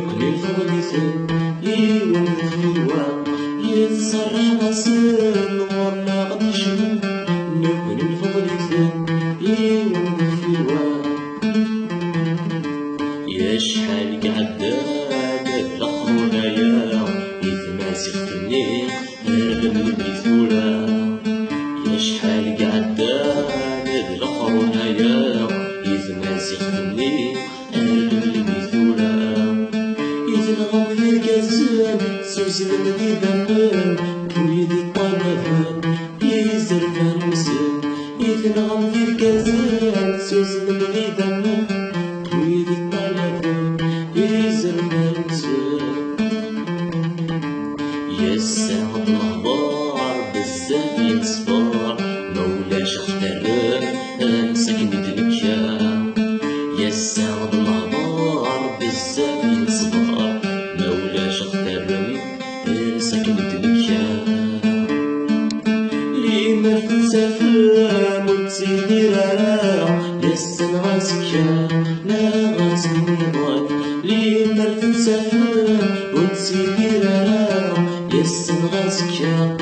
نقني الفضيثن يون الفلوى يتصرى غسل ولا غدشن نقني الفضيثن يون الفلوى يا شحال قعدان الأخرونايا يتماسختني هرب البيثولا يا شحال قعدان الأخرونايا يتماسختني هرب البيثولا يتنغم في الكازان سوس المديدان كويد الطلبان يزرفان مسن يتنغم في الكازان سوس المديدان كويد الطلبان يزرفان مسن يسعد الأخبار بزاف يتصفر مولاش اختار امسك ندلكا يسعد الأخبار بزاف يتصفر مولاش اختار امسك ندلكا ليما تسافر وتسيدي راه يسن غاسكا لا غاسني ضاك ليما تسافر وتسيدي راه يسن غاسكا